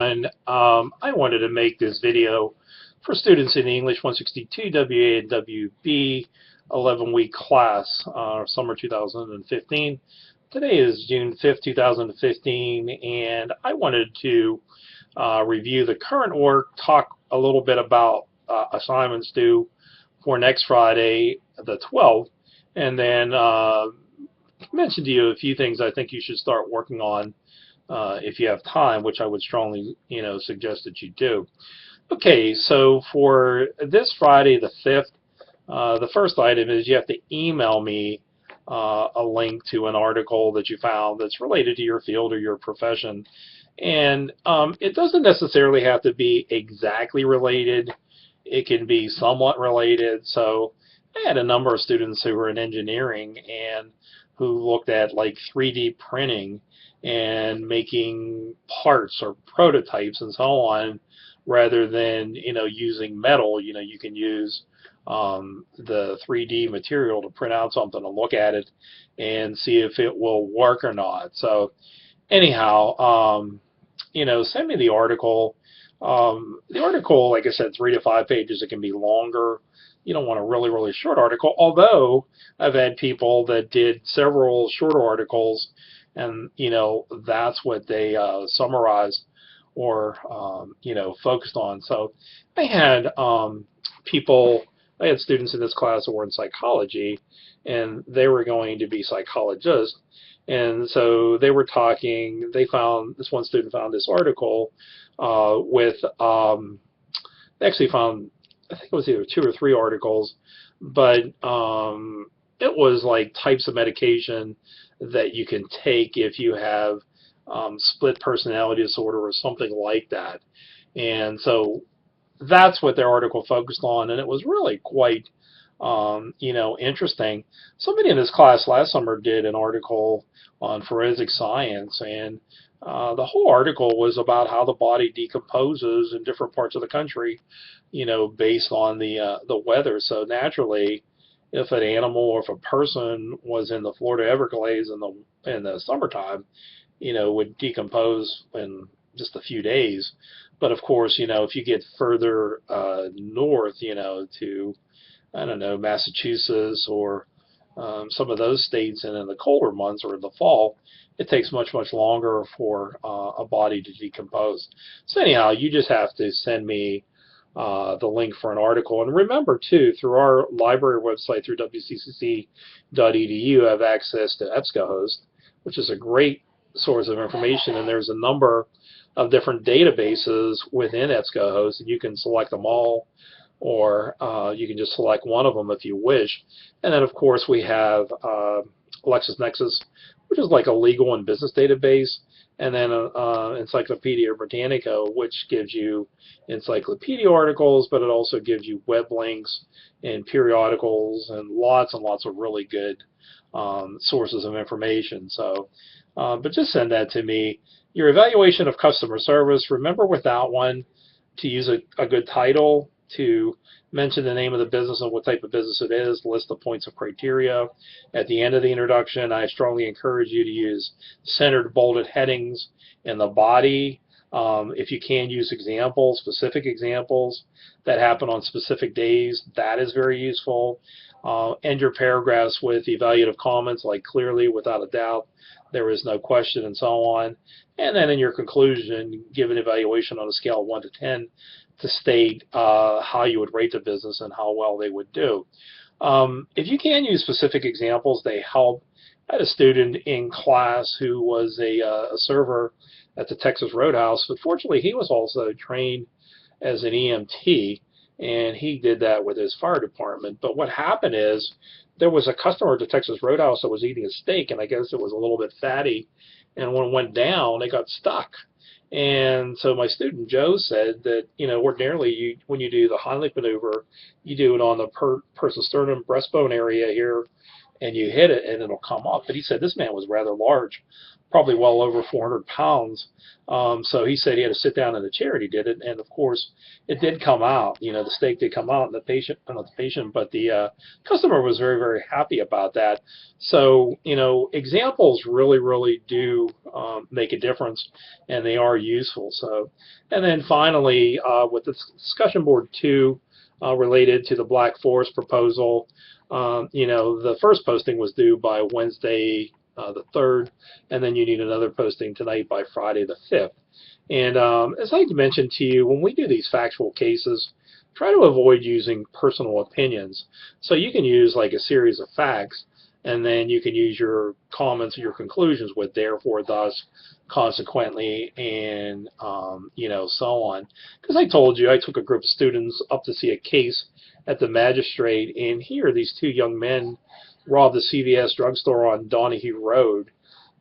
And I wanted to make this video for students in the English 162 WA and WB 11-week class, summer 2015. Today is June 5th, 2015, and I wanted to review the current work, talk a little bit about assignments due for next Friday, the 12th, and then mention to you a few things I think you should start working on if you have time, which I would strongly, suggest that you do. Okay, so for this Friday the 5th, the first item is you have to email me a link to an article that you found that's related to your field or your profession. And it doesn't necessarily have to be exactly related. It can be somewhat related. So I had a number of students who were in engineering and who looked at like 3D printing and making parts or prototypes and so on, rather than using metal. You can use the 3D material to print out something and look at it and see if it will work or not. So anyhow, send me the article. The article, like I said, 3 to 5 pages. It can be longer. You don't want a really, really short article, although I've had people that did several shorter articles, and that's what they summarized or focused on. So I had I had students in this class who were in psychology, and they were going to be psychologists. And so they were talking, this one student found this article they actually found, I think it was either 2 or 3 articles, but it was like types of medication that you can take if you have split personality disorder or something like that. And so that's what their article focused on, and it was really quite interesting. Somebody in this class last summer did an article on forensic science, and the whole article was about how the body decomposes in different parts of the country, based on the weather. So naturally, if an animal or if a person was in the Florida Everglades in the summertime, would decompose in just a few days. But of course, if you get further north, to, I don't know, Massachusetts or some of those states, and in the colder months or in the fall, it takes much, much longer for a body to decompose. So anyhow, you just have to send me the link for an article. And remember, too, through our library website, through wccc.edu, you have access to EBSCOhost, which is a great source of information, and there's a number of different databases within EBSCOhost, and you can select them all, or you can just select one of them if you wish. And then, of course, we have LexisNexis, which is like a legal and business database, and then Encyclopedia Britannica, which gives you encyclopedia articles, but it also gives you web links and periodicals and lots of really good sources of information. So, but just send that to me. Your evaluation of customer service, remember with that one to use a good title, to mention the name of the business and what type of business it is, list the points of criteria. At the end of the introduction, I strongly encourage you to use centered bolded headings in the body. If you can, use examples, specific examples that happen on specific days. That is very useful. End your paragraphs with evaluative comments like clearly, without a doubt, there is no question, and so on. And then in your conclusion, give an evaluation on a scale of 1 to 10 to state how you would rate the business and how well they would do. If you can use specific examples, they help. I had a student in class who was a server at the Texas Roadhouse, but fortunately he was also trained as an EMT, and he did that with his fire department. But what happened is there was a customer at the Texas Roadhouse that was eating a steak, and I guess it was a little bit fatty, and when it went down, it got stuck. And so my student Joe said that, ordinarily when you do the Heimlich maneuver, you do it on the person's sternum breastbone area here, and you hit it and it'll come up. But he said this man was rather large probably well over 400 pounds. So he said he had to sit down in a chair and he did it. And of course, it did come out. The steak did come out, and the patient, not the patient, but the customer was very, very happy about that. So, examples really, really do make a difference, and they are useful. So, and then finally, with the discussion board 2 related to the Black Forest proposal, the first posting was due by Wednesday the 3rd, and then you need another posting tonight by Friday the 5th. And as I mentioned to you, when we do these factual cases, try to avoid using personal opinions. So you can use like a series of facts, and then you can use your comments or your conclusions with therefore, thus, consequently, and so on. Because I told you, I took a group of students up to see a case at the magistrate, and here these 2 young men robbed the CVS drugstore on Donahue Road.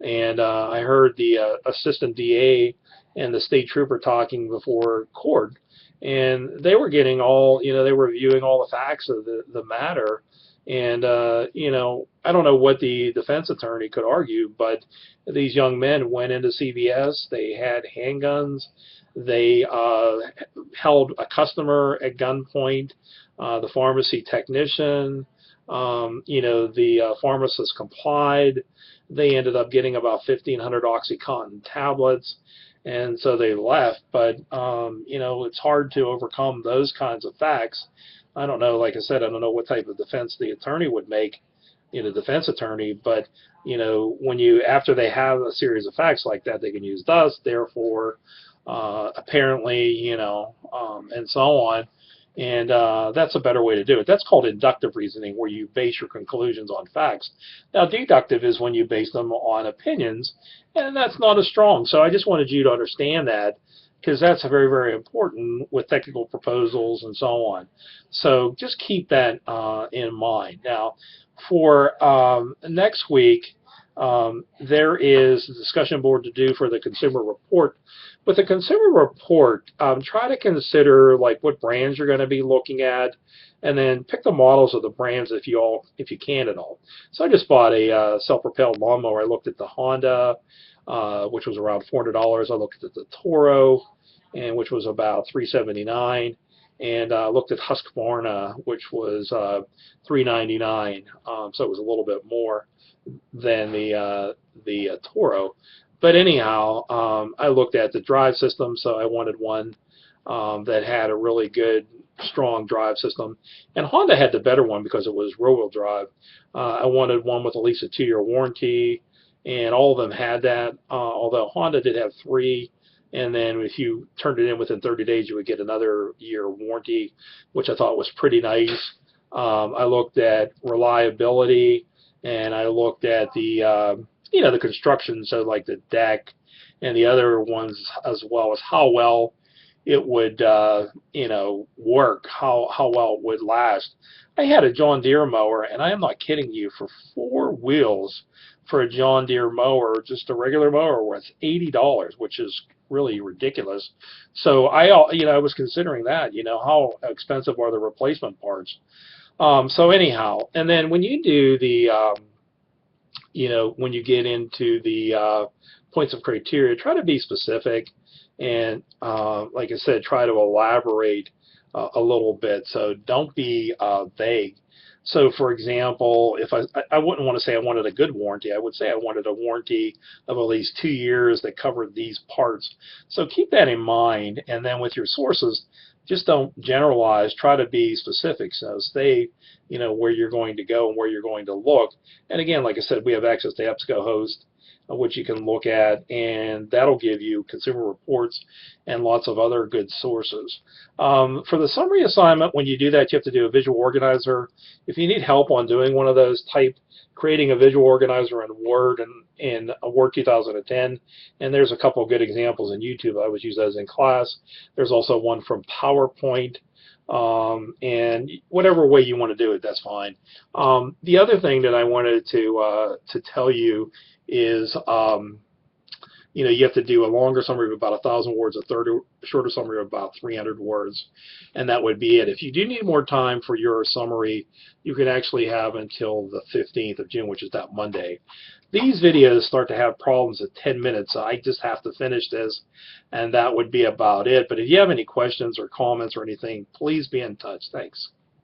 And I heard the assistant DA and the state trooper talking before court, and they were getting all, they were reviewing all the facts of the matter. And, I don't know what the defense attorney could argue, but these young men went into CVS, they had handguns, they held a customer at gunpoint, the pharmacy technician, the pharmacist complied. They ended up getting about 1,500 OxyContin tablets, and so they left. But, it's hard to overcome those kinds of facts. I don't know, like I said, I don't know what type of defense the attorney would make, defense attorney, but, after they have a series of facts like that, they can use thus, therefore, apparently, and so on. And that's a better way to do it. That's called inductive reasoning, where you base your conclusions on facts. Now, deductive is when you base them on opinions, and that's not as strong. So I just wanted you to understand that, because that's very, very important with technical proposals and so on. So just keep that in mind. Now, for next week, there is a discussion board to do for the consumer report. With the consumer report, try to consider like what brands you're going to be looking at, and then pick the models of the brands if you can at all. So I just bought a self-propelled lawnmower. I looked at the Honda, which was around $400. I looked at the Toro, which was about $379, and looked at Husqvarna, which was $399. So it was a little bit more than the Toro. But anyhow, I looked at the drive system, so I wanted one that had a really good, strong drive system. And Honda had the better one because it was rear-wheel drive. I wanted one with at least a 2-year warranty, and all of them had that, although Honda did have 3. And then if you turned it in within 30 days, you would get another year warranty, which I thought was pretty nice. I looked at reliability, and I looked at the the construction, so like the deck and the other ones, as well as how well it would work, how well it would last. I had a John Deere mower, and I am not kidding you, for 4 wheels for a John Deere mower, just a regular mower, was $80, which is really ridiculous. So I was considering that, how expensive are the replacement parts. So anyhow, and then when you do the when you get into the points of criteria, try to be specific, and like I said, try to elaborate a little bit. So don't be vague. So for example, if I wouldn't want to say I wanted a good warranty, I would say I wanted a warranty of at least 2 years that covered these parts. So keep that in mind, and then with your sources, just don't generalize, try to be specific. So say, where you're going to go and where you're going to look. And again, like I said, we have access to EBSCOhost, which you can look at, and that'll give you consumer reports and lots of other good sources. For the summary assignment, when you do that, you have to do a visual organizer. If you need help on doing one of those, type creating a visual organizer in Word and in Word 2010, and there's a couple of good examples in YouTube. I would use those in class. There's also one from PowerPoint, and whatever way you want to do it, that's fine. The other thing that I wanted to tell you is you have to do a longer summary of about 1,000 words, a shorter summary of about 300 words, and that would be it. If you do need more time for your summary, you can actually have until the 15th of June, which is that Monday. These videos start to have problems at 10 minutes, so I just have to finish this, and that would be about it. But if you have any questions or comments or anything, please be in touch. Thanks.